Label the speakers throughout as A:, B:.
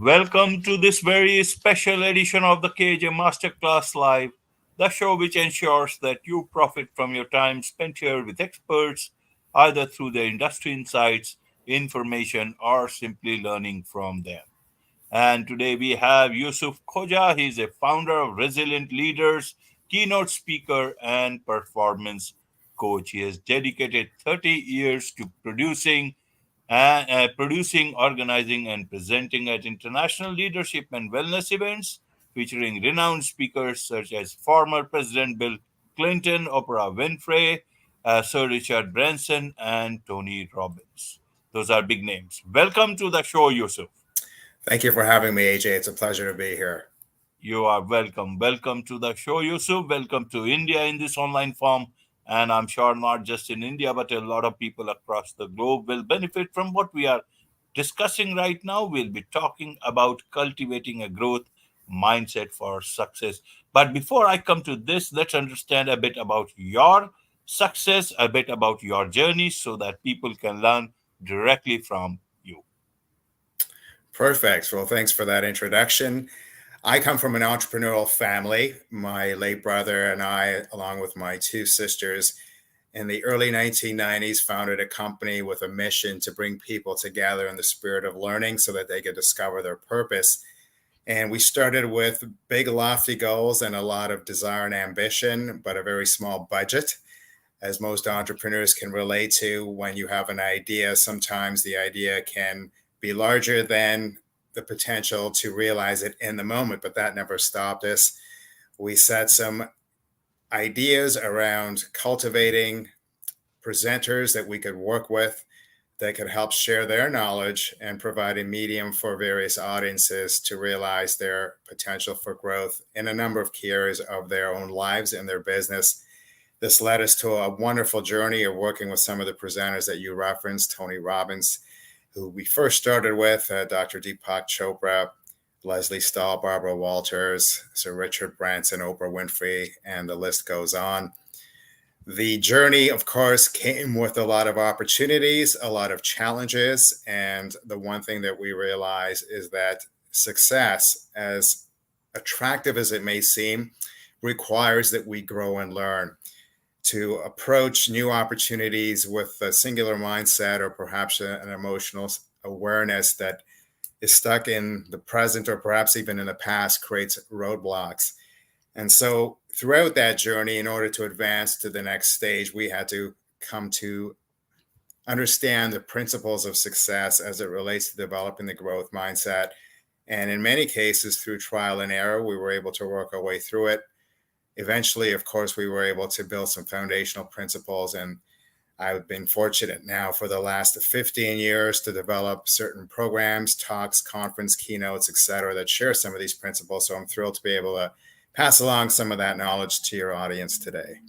A: Welcome to this very special edition of the KJ Masterclass Live, the show which ensures that you profit from your time spent here with experts, either through their industry insights, information, or simply learning from them. And today we have Yusuf Khoja. He's a founder of Resilient Leaders, keynote speaker, and performance coach. He has dedicated 30 years to producing, organizing, and presenting at international leadership and wellness events featuring renowned speakers such as former President Bill Clinton, Oprah Winfrey, Sir Richard Branson, and Tony Robbins. Those are big names. Welcome to the show, Yusuf.
B: Thank you for having me, AJ. It's a pleasure to be here.
A: You are welcome. Welcome to the show, Yusuf. Welcome to India in this online form. And I'm sure not just in India, but a lot of people across the globe will benefit from what we are discussing right now. We'll be talking about cultivating a growth mindset for success. But before I come to this, let's understand a bit about your success, a bit about your journey, so that people can learn directly from you.
B: Perfect. Well, thanks for that introduction. I come from an entrepreneurial family. My late brother and I, along with my two sisters, in the early 1990s, founded a company with a mission to bring people together in the spirit of learning so that they could discover their purpose. And we started with big, lofty goals and a lot of desire and ambition, but a very small budget. As most entrepreneurs can relate to, when you have an idea, sometimes the idea can be larger than the potential to realize it in the moment, but that never stopped us. We set some ideas around cultivating presenters that we could work with that could help share their knowledge and provide a medium for various audiences to realize their potential for growth in a number of key areas of their own lives and their business. This led us to a wonderful journey of working with some of the presenters that you referenced, Tony Robbins, who we first started with, Dr. Deepak Chopra, Leslie Stahl, Barbara Walters, Sir Richard Branson, Oprah Winfrey, and the list goes on. The journey, of course, came with a lot of opportunities, a lot of challenges. And the one thing that we realize is that success, as attractive as it may seem, requires that we grow and learn. To approach new opportunities with a singular mindset or perhaps an emotional awareness that is stuck in the present or perhaps even in the past creates roadblocks. And so throughout that journey, in order to advance to the next stage, we had to come to understand the principles of success as it relates to developing the growth mindset. And in many cases, through trial and error, we were able to work our way through it. Eventually, of course, we were able to build some foundational principles. And I've been fortunate now for the last 15 years to develop certain programs, talks, conference keynotes, et cetera, that share some of these principles. So I'm thrilled to be able to pass along some of that knowledge to your audience today.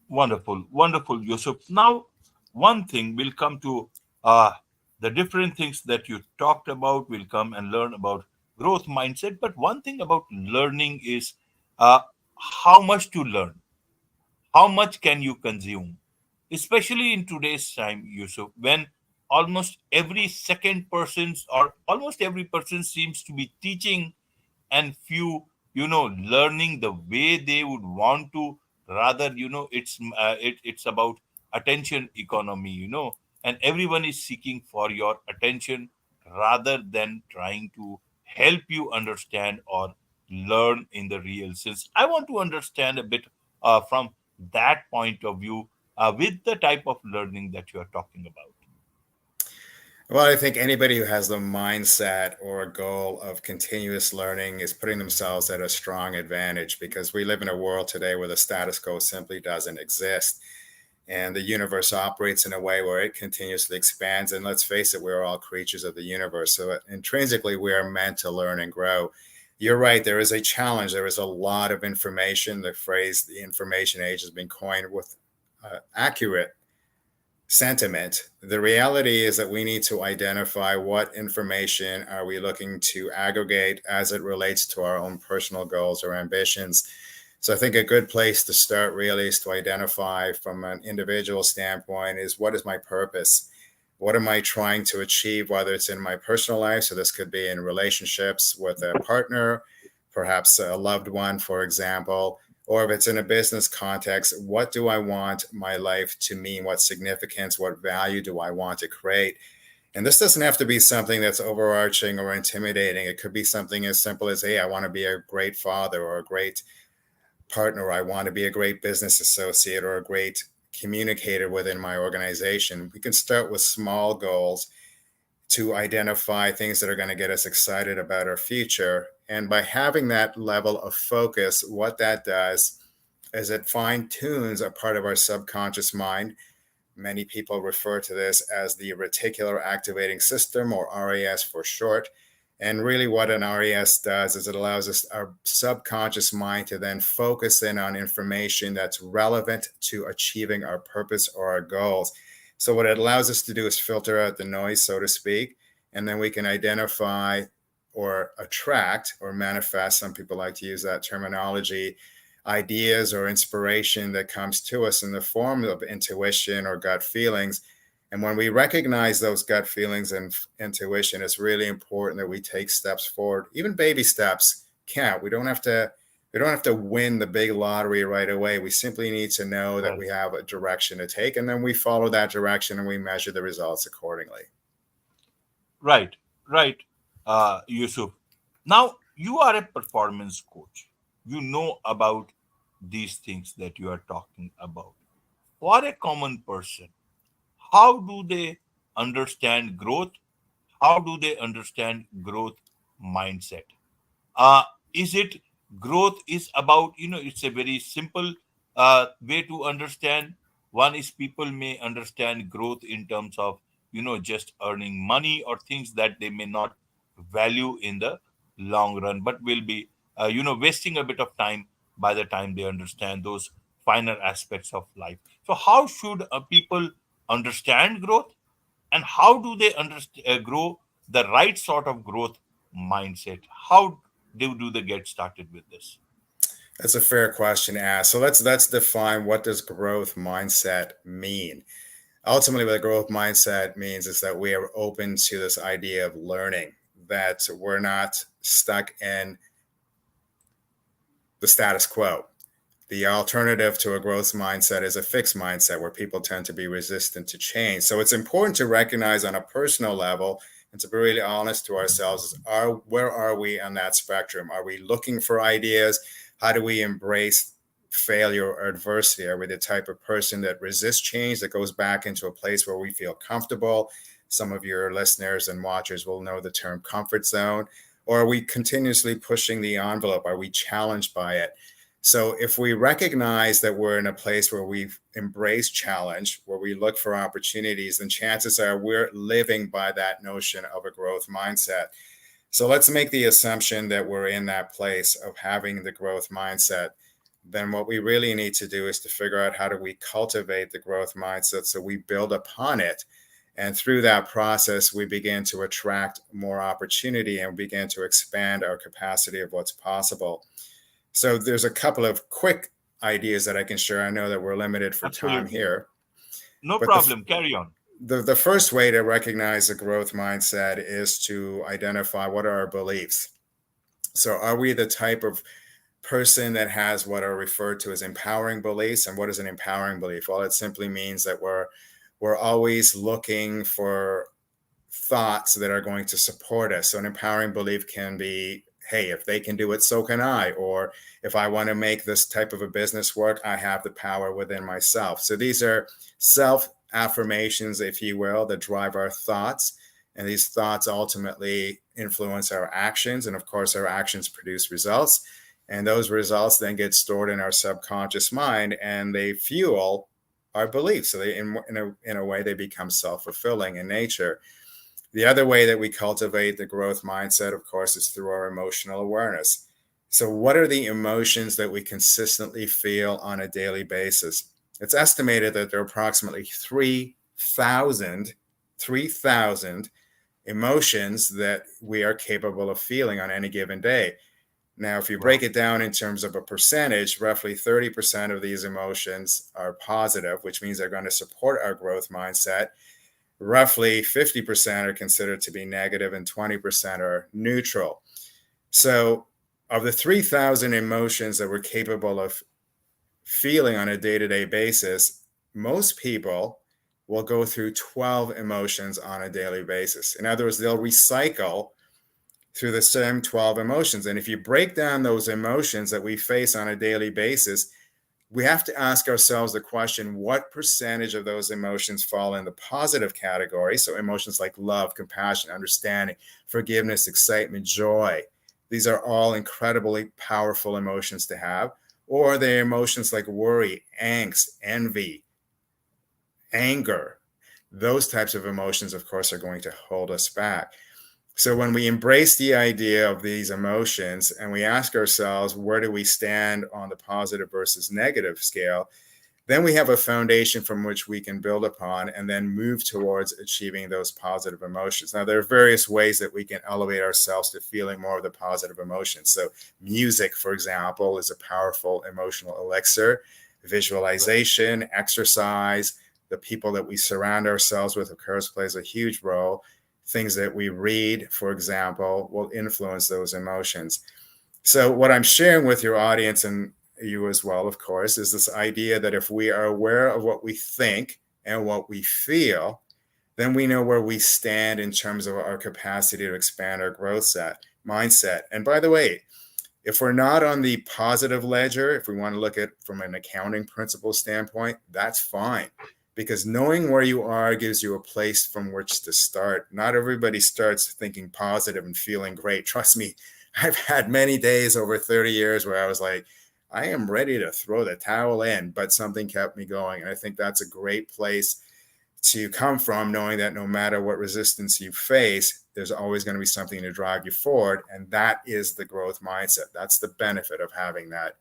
A: Wonderful, wonderful, Yusuf. Now, one thing will come to uh, the different things that you talked about. We'll come and learn about growth mindset. But one thing about learning is uh, how much to learn, how much can you consume, especially in today's time, Yusuf, when almost every second person's or almost every person seems to be teaching and few learning the way they would want to. Rather, it's about attention economy, and everyone is seeking for your attention rather than trying to help you understand or learn in the real sense. I want to understand a bit from that point of view with the type of learning that you are talking about.
B: Well, I think anybody who has the mindset or a goal of continuous learning is putting themselves at a strong advantage because we live in a world today where the status quo simply doesn't exist. And the universe operates in a way where it continuously expands. And let's face it, we're all creatures of the universe. So intrinsically, we are meant to learn and grow. You're right, there is a challenge. There is a lot of information. The phrase the information age has been coined with accurate sentiment. The reality is that we need to identify what information are we looking to aggregate as it relates to our own personal goals or ambitions. So I think a good place to start really is to identify from an individual standpoint is what is my purpose? What am I trying to achieve, whether it's in my personal life? So this could be in relationships with a partner, perhaps a loved one, for example, or if it's in a business context, what do I want my life to mean? What significance, what value do I want to create? And this doesn't have to be something that's overarching or intimidating. It could be something as simple as, hey, I want to be a great father or a great partner. I want to be a great business associate or a great communicator within my organization. We can start with small goals to identify things that are going to get us excited about our future. And by having that level of focus, what that does is it fine tunes a part of our subconscious mind. Many people refer to this as the reticular activating system, or RAS for short. And really, what an RAS does is it allows us, our subconscious mind, to then focus in on information that's relevant to achieving our purpose or our goals. So, what it allows us to do is filter out the noise, so to speak, and then we can identify or attract or manifest, some people like to use that terminology, ideas or inspiration that comes to us in the form of intuition or gut feelings. And when we recognize those gut feelings and intuition, it's really important that we take steps forward. Even baby steps count. We don't have to win the big lottery right away. We simply need to know that
A: Right.
B: we have a direction to take, and then we follow that direction and we measure the results accordingly.
A: Right, right, Yusuf. Now, you are a performance coach. You know about these things that you are talking about. For a common person, how do they understand growth? How do they understand growth mindset? uh, is it growth is about, it's a very simple way to understand. One is people may understand growth in terms of, just earning money or things that they may not value in the long run, but will be wasting a bit of time by the time they understand those finer aspects of life. So how should people understand growth, and how do they grow the right sort of growth mindset? How do they get started with this?
B: That's a fair question to ask. So let's define, what does growth mindset mean? Ultimately, what a growth mindset means is that we are open to this idea of learning, that we're not stuck in the status quo. The alternative to a growth mindset is a fixed mindset, where people tend to be resistant to change. So it's important to recognize on a personal level and to be really honest to ourselves, where are we on that spectrum? Are we looking for ideas? How do we embrace failure or adversity? Are we the type of person that resists change, that goes back into a place where we feel comfortable? Some of your listeners and watchers will know the term comfort zone. Or are we continuously pushing the envelope? Are we challenged by it? So if we recognize that we're in a place where we've embraced challenge, where we look for opportunities, then chances are we're living by that notion of a growth mindset. So let's make the assumption that we're in that place of having the growth mindset. Then what we really need to do is to figure out, how do we cultivate the growth mindset so we build upon it. And through that process, we begin to attract more opportunity and begin to expand our capacity of what's possible. So there's a couple of quick ideas that I can share. I know that we're limited for time
A: Absolutely.
B: here,
A: No
B: but
A: problem. Carry on.
B: the first way to recognize a growth mindset is to identify, what are our beliefs. So are we the type of person that has what are referred to as empowering beliefs? And what is an empowering belief? Well, it simply means that we're always looking for thoughts that are going to support us. So an empowering belief can be, hey, if they can do it, so can I. Or if I want to make this type of a business work, I have the power within myself. So these are self affirmations, if you will, that drive our thoughts. And these thoughts ultimately influence our actions. And of course, our actions produce results. And those results then get stored in our subconscious mind, and they fuel our beliefs. So they, in a way, they become self-fulfilling in nature. The other way that we cultivate the growth mindset, of course, is through our emotional awareness. So, what are the emotions that we consistently feel on a daily basis? It's estimated that there are approximately 3,000 emotions that we are capable of feeling on any given day. Now, if you break
A: Wow.
B: it down in terms of a percentage, roughly 30% of these emotions are positive, which means they're going to support our growth mindset. roughly 50% are considered to be negative and 20% are neutral. So, of the 3,000 emotions that we're capable of feeling on a day to day basis, most people will go through 12 emotions on a daily basis. In other words, they'll recycle through the same 12 emotions. And if you break down those emotions that we face on a daily basis, we have to ask ourselves the question, what percentage of those emotions fall in the positive category? So emotions like love, compassion, understanding, forgiveness, excitement, joy. These are all incredibly powerful emotions to have. Or the emotions like worry, angst, envy, anger. Those types of emotions, of course, are going to hold us back. So when we embrace the idea of these emotions and we ask ourselves, where do we stand on the positive versus negative scale? Then we have a foundation from which we can build upon and then move towards achieving those positive emotions. Now, there are various ways that we can elevate ourselves to feeling more of the positive emotions. So, music, for example, is a powerful emotional elixir.
A: Right.
B: Visualization, exercise, the people that we surround ourselves with, of course, plays a huge role. Things that we read, for example, will influence those emotions. So, what I'm sharing with your audience and you as well, of course, is this idea that if we are aware of what we think and what we feel, then we know where we stand in terms of our capacity to expand our growth set mindset. And by the way, if we're not on the positive ledger, if we want to look at from an accounting principle standpoint, that's fine. Because knowing where you are gives you a place from which to start. Not everybody starts thinking positive and feeling great. Trust me, I've had many days over 30 years where I was like, I am ready to throw the towel in, but something kept me going. And I think that's a great place to come from, knowing that no matter what resistance you face, there's always going to be something to drive you forward. And that is the growth mindset. That's the benefit of having that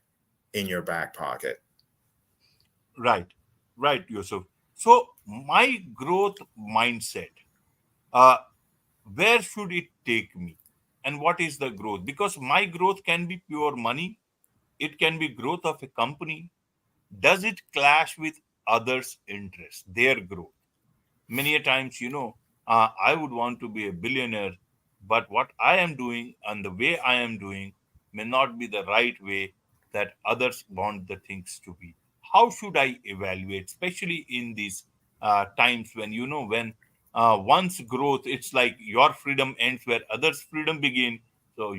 B: in your back pocket.
A: Right. Right, Yusuf. So my growth mindset, uh, where should it take me? And what is the growth? Because my growth can be pure money, it can be growth of a company. Does it clash with others' interests, their growth? Many a times, I would want to be a billionaire, but what I am doing and the way I am doing may not be the right way that others want the things to be. How should I evaluate, especially in these times when when one's growth, it's like your freedom ends where others freedom begin. So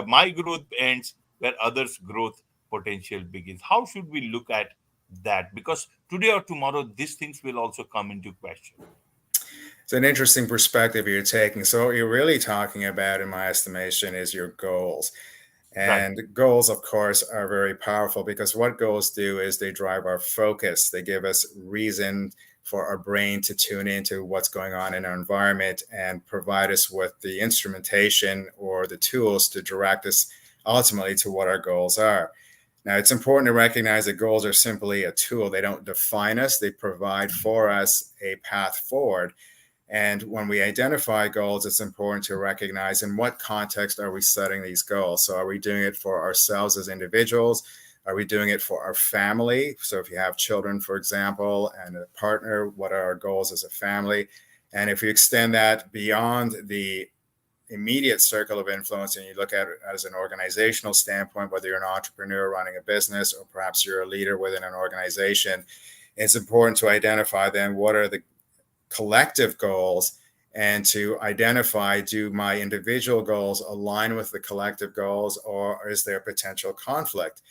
A: my growth ends where others growth potential begins. How should we look at that? Because today or tomorrow these things will also come into question.
B: It's an interesting perspective you're taking. So, what you're really talking about, in my estimation, is your goals.
A: Right.
B: And goals, of course, are very powerful because what goals do is they drive our focus. They give us reason for our brain to tune into what's going on in our environment and provide us with the instrumentation or the tools to direct us ultimately to what our goals are. Now, it's important to recognize that goals are simply a tool. They don't define us, they provide for us a path forward. And when we identify goals, it's important to recognize in what context are we setting these goals. So, are we doing it for ourselves as individuals? Are we doing it for our family? So, if you have children, for example, and a partner, what are our goals as a family? And if you extend that beyond the immediate circle of influence and you look at it as an organizational standpoint, whether you're an entrepreneur running a business or perhaps you're a leader within an organization, it's important to identify then what are the collective goals and to identify, do my individual goals align with the collective goals or is there potential conflict?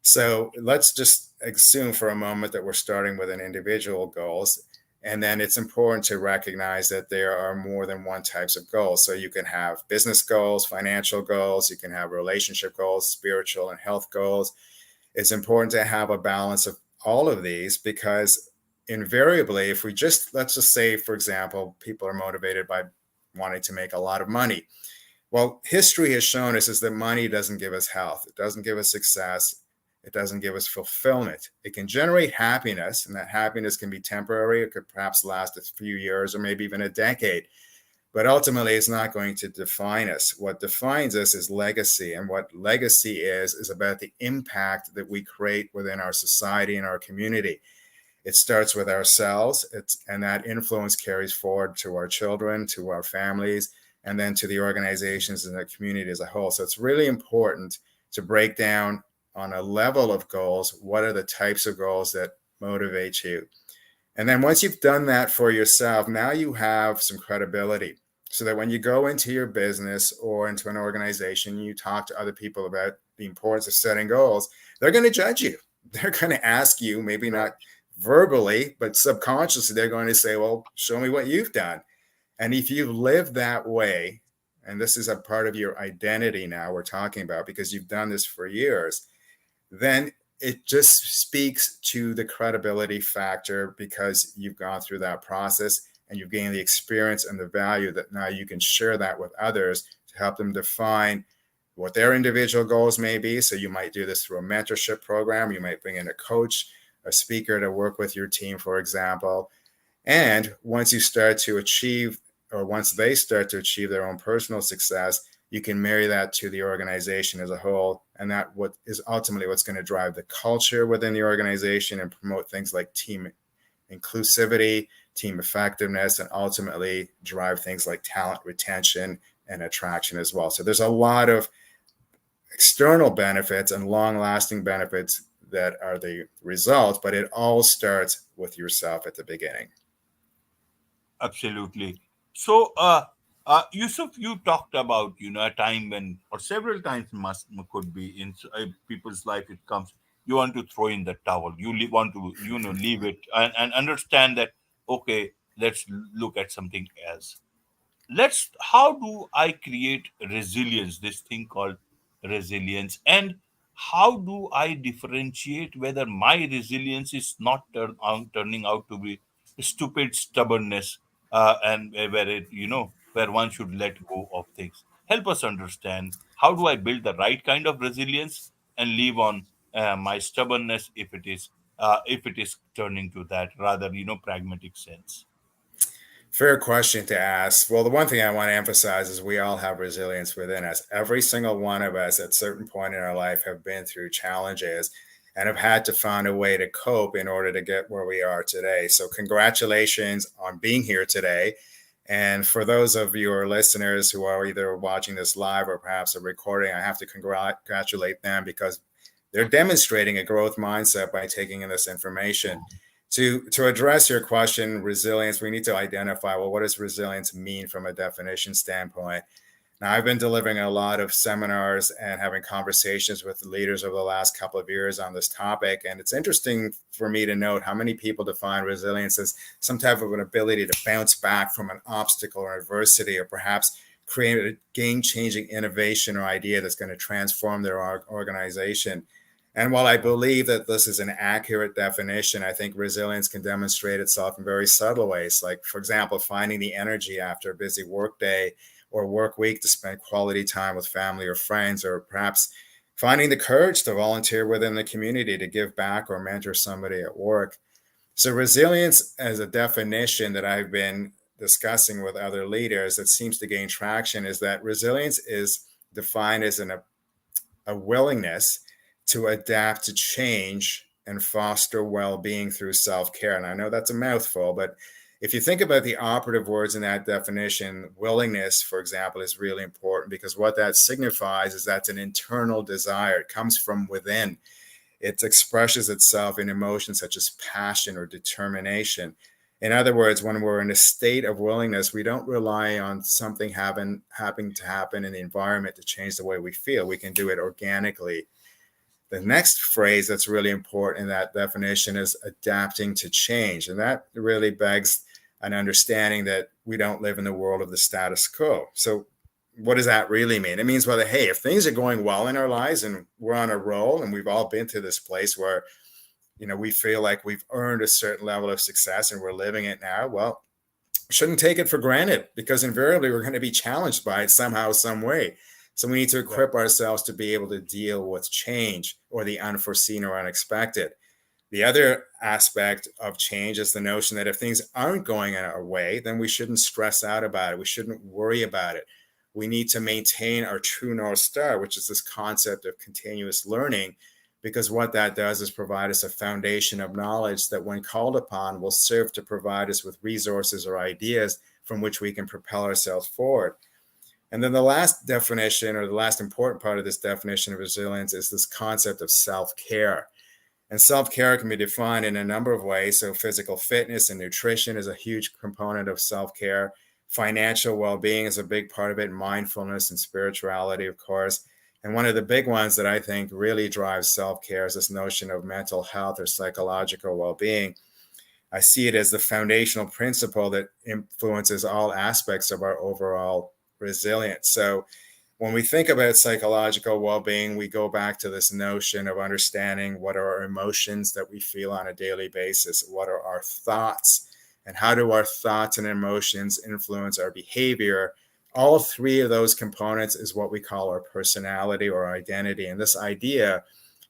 B: So let's just assume for a moment that we're starting with an individual goals. And then it's important to recognize that there are more than one types of goals. So you can have business goals, financial goals, you can have relationship goals, spiritual and health goals. It's important to have a balance of all of these because invariably, if we just, let's just say, for example, people are motivated by wanting to make a lot of money. Well, history has shown us is that money doesn't give us health. It doesn't give us success. It doesn't give us fulfillment. It can generate happiness, and that happiness can be temporary. It could perhaps last a few years or maybe even a decade. But ultimately, it's not going to define us. What defines us is legacy. And what legacy is about the impact that we create within our society and our community. It starts with ourselves, and that influence carries forward to our children, to our families, and then to the organizations and the community as a whole. So it's really important to break down on a level of goals what are the types of goals that motivate you. And then once you've done that for yourself, now you have some credibility so that when you go into your business or into an organization, you talk to other people about the importance of setting goals, they're going to judge you. They're going to ask you, maybe
A: Right.
B: not verbally, but subconsciously, they're going to say, well, show me what you've done. And if you live that way, and this is a part of your identity now we're talking about because you've done this for years, then it just speaks to the credibility factor because you've gone through that process and you've gained the experience and the value that now you can share that with others to help them define what their individual goals may be. So you might do this through a mentorship program. You might bring in a coach, a speaker to work with your team, for example. And once you start to achieve, or once they start to achieve their own personal success, you can marry that to the organization as a whole. And that what is ultimately what's going to drive the culture within the organization and promote things like team inclusivity, team effectiveness, and ultimately drive things like talent retention and attraction as well. So there's a lot of external benefits and long lasting benefits that are the result, but it all starts with yourself at the beginning.
A: Absolutely. So, Yusuf, you talked about a time when, or several times, must could be in people's life. It comes, you want to throw in the towel. You want to leave it and understand that, okay, let's look at something else. Let's How do I create resilience, this thing called resilience, and how do I differentiate whether my resilience is not turning out to be stupid stubbornness, and where where one should let go of things. Help us understand, how do I build the right kind of resilience and leave on my stubbornness if it is turning to that rather pragmatic sense.
B: Fair question to ask. Well, the one thing I want to emphasize is we all have resilience within us. Every single one of us at a certain point in our life have been through challenges and have had to find a way to cope in order to get where we are today. So, congratulations on being here today. And for those of your listeners who are either watching this live or perhaps a recording, I have to congratulate them because they're demonstrating a growth mindset by taking in this information. To address your question, resilience, we need to identify, well, what does resilience mean from a definition standpoint? Now, I've been delivering a lot of seminars and having conversations with leaders over the last couple of years on this topic. And it's interesting for me to note how many people define resilience as some type of an ability to bounce back from an obstacle or adversity, or perhaps create a game changing innovation or idea that's going to transform their organization. And while I believe that this is an accurate definition, I think resilience can demonstrate itself in very subtle ways. Like, for example, finding the energy after a busy workday or work week to spend quality time with family or friends, or perhaps finding the courage to volunteer within the community to give back or mentor somebody at work. So, resilience as a definition that I've been discussing with other leaders that seems to gain traction is that resilience is defined as a willingness to adapt to change and foster well-being through self-care. And I know that's a mouthful, but if you think about the operative words in that definition, willingness, for example, is really important because what that signifies is that's an internal desire. It comes from within. It expresses itself in emotions such as passion or determination. In other words, when we're in a state of willingness, we don't rely on something happening to happen in the environment to change the way we feel. We can do it organically. The next phrase that's really important in that definition is adapting to change. And that really begs an understanding that we don't live in the world of the status quo. So, what does that really mean? It means, well, hey, if things are going well in our lives and we're on a roll and we've all been to this place where, we feel like we've earned a certain level of success and we're living it now, well, shouldn't take it for granted because invariably we're going to be challenged by it somehow, some way. So we need to
A: Right.
B: equip ourselves to be able to deal with change or the unforeseen or unexpected. The other aspect of change is the notion that if things aren't going our way, then we shouldn't stress out about it. We shouldn't worry about it. We need to maintain our true North Star, which is this concept of continuous learning, because what that does is provide us a foundation of knowledge that, when called upon, will serve to provide us with resources or ideas from which we can propel ourselves forward. And then the last definition, or the last important part of this definition of resilience, is this concept of self-care. And self-care can be defined in a number of ways. So physical fitness and nutrition is a huge component of self-care. Financial well-being is a big part of it, mindfulness and spirituality, of course. And one of the big ones that I think really drives self-care is this notion of mental health or psychological well-being. I see it as the foundational principle that influences all aspects of our overall resilience. So when we think about psychological well-being, we go back to this notion of understanding what are our emotions that we feel on a daily basis, what are our thoughts, and how do our thoughts and emotions influence our behavior. All three of those components is what we call our personality or identity. And this idea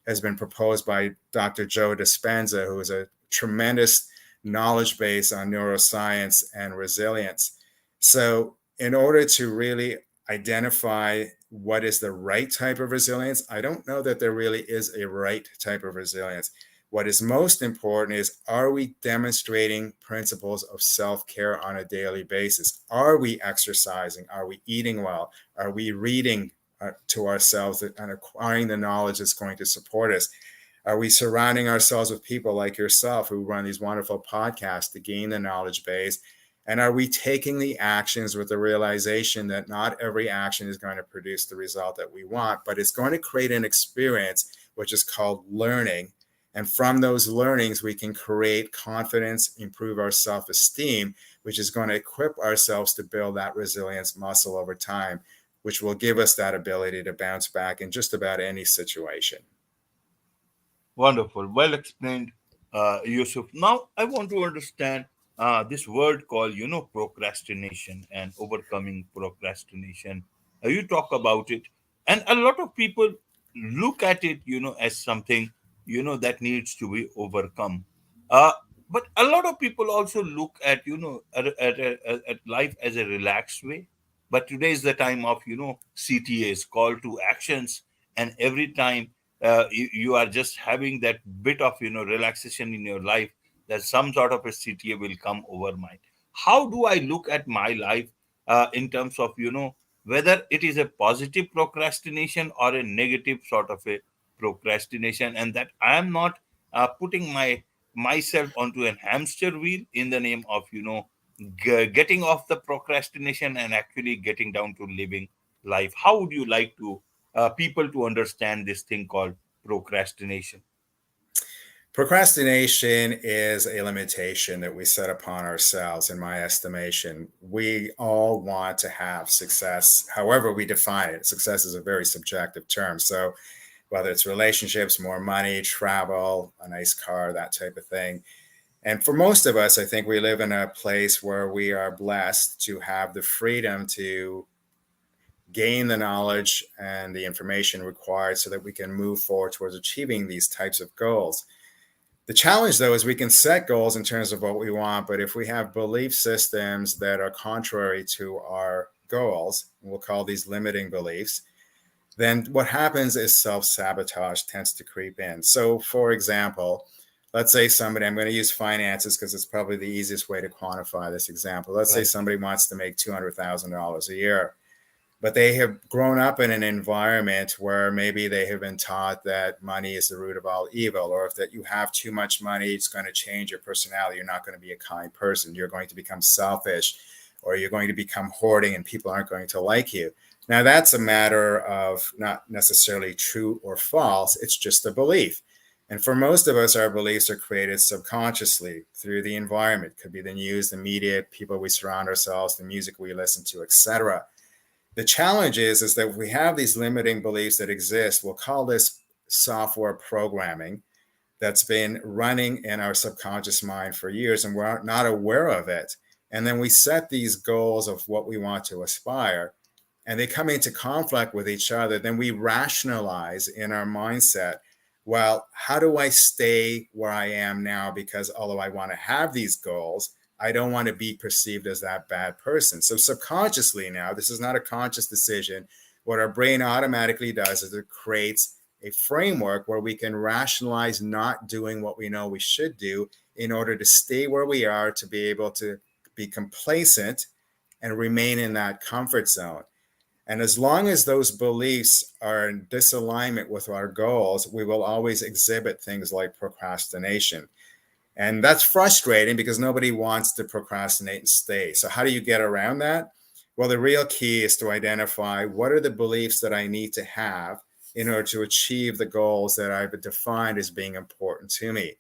B: has been proposed by Dr. Joe Dispenza, who is a tremendous knowledge base on neuroscience and resilience. So in order to really identify what is the right type of resilience, I don't know that there really is a right type of resilience. What is most important is, are we demonstrating principles of self-care on a daily basis? Are we exercising? Are we eating well? Are we reading to ourselves and acquiring the knowledge that's going to support us? Are we surrounding ourselves with people like yourself who run these wonderful podcasts to gain the knowledge base? And are we taking the actions with the realization that not every action is going to produce the result that we want, but it's going to create an experience which is called learning. And from those learnings, we can create confidence, improve our self-esteem, which is going to equip ourselves to build that resilience muscle over time, which will give us that ability to bounce back in just about any situation.
A: Wonderful. Well explained, Yusuf. Now, I want to understand this word called, procrastination and overcoming procrastination. You talk about it, and a lot of people look at it, as something, that needs to be overcome. Uh, but a lot of people also look at, at life as a relaxed way. But today is the time of, CTAs, call to actions, and every time you are just having that bit of relaxation in your life, that some sort of a CTA will come over mind. How do I look at my life in terms of whether it is a positive procrastination or a negative sort of a procrastination, and that I am not putting myself onto a hamster wheel in the name of getting off the procrastination and actually getting down to living life. How would you like to people to understand this thing called procrastination?
B: Procrastination is a limitation that we set upon ourselves, in my estimation. We all want to have success, however we define it. Success is a very subjective term. So, whether it's relationships, more money, travel, a nice car, that type of thing. And for most of us, I think we live in a place where we are blessed to have the freedom to gain the knowledge and the information required so that we can move forward towards achieving these types of goals. The challenge, though, is we can set goals in terms of what we want, but if we have belief systems that are contrary to our goals, we'll call these limiting beliefs, then what happens is self-sabotage tends to creep in. So, for example, let's say somebody, I'm going to use finances because it's probably the easiest way to quantify this example. Let's say
A: Right.
B: somebody wants to make $200,000 a year, but they have grown up in an environment where maybe they have been taught that money is the root of all evil, or if that you have too much money, it's going to change your personality. You're not going to be a kind person. You're going to become selfish, or you're going to become hoarding, and people aren't going to like you. Now, that's a matter of not necessarily true or false. It's just a belief. And for most of us, our beliefs are created subconsciously through the environment. It could be the news, the media, people we surround ourselves, the music we listen to, etc. The challenge is that if we have these limiting beliefs that exist, we'll call this software programming that's been running in our subconscious mind for years, and we're not aware of it. And then we set these goals of what we want to aspire, and they come into conflict with each other. Then we rationalize in our mindset, well, how do I stay where I am now? Because although I want to have these goals, I don't want to be perceived as that bad person. So subconsciously now, this is not a conscious decision. What our brain automatically does is it creates a framework where we can rationalize not doing what we know we should do in order to stay where we are, to be able to be complacent and remain in that comfort zone. And as long as those beliefs are in disalignment with our goals, we will always exhibit things like procrastination. And that's frustrating because nobody wants to procrastinate and stay. So, how do you get around that? Well, the real key is to identify what are the beliefs that I need to have in order to achieve the goals that I've defined as being important to me.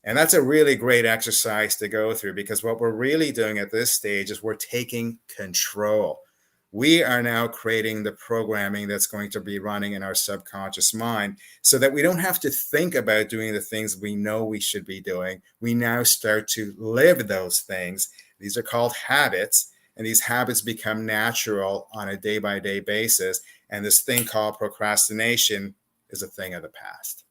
B: And that's a really great exercise to go through, because what we're really doing at this stage is we're taking control. We are now creating the programming that's going to be running in our subconscious mind, so that we don't have to think about doing the things we know we should be doing. We now start to live those things. These are called habits, and these habits become natural on a day by day basis. And this thing called procrastination is a thing of the past.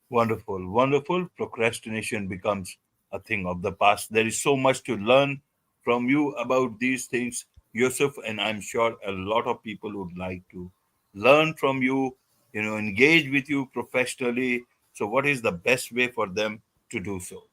A: Wonderful, wonderful. Procrastination becomes a thing of the past. There is so much to learn from you about these things, Yusuf, and I'm sure a lot of people would like to learn from you, engage with you professionally. So, what is the best way for them to do so?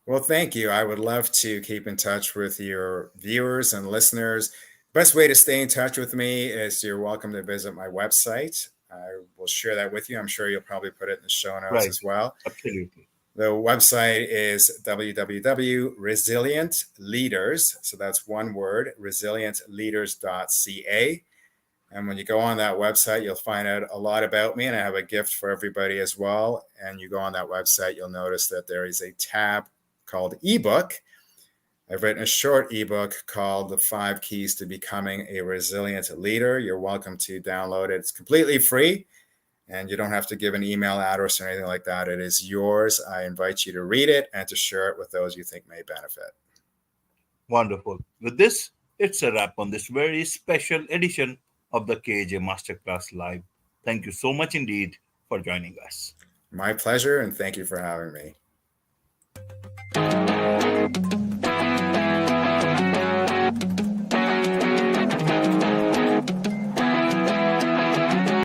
B: Well, thank you. I would love to keep in touch with your viewers and listeners. Best way to stay in touch with me is you're welcome to visit my website. I will share that with you. I'm sure you'll probably put it in the show notes
A: Right,
B: as well.
A: absolutely.
B: The website is www.resilientleaders. So that's one word, resilientleaders.ca. And when you go on that website, you'll find out a lot about me, and I have a gift for everybody as well. And you go on that website, you'll notice that there is a tab called ebook. I've written a short ebook called The 5 Keys to Becoming a Resilient Leader. You're welcome to download it. It's completely free, and you don't have to give an email address or anything like that. It is yours. I invite you to read it and to share it with those you think may benefit.
A: Wonderful. With this, it's a wrap on this very special edition of the KJ Masterclass Live. Thank you so much indeed for joining us.
B: My pleasure, and thank you for having me.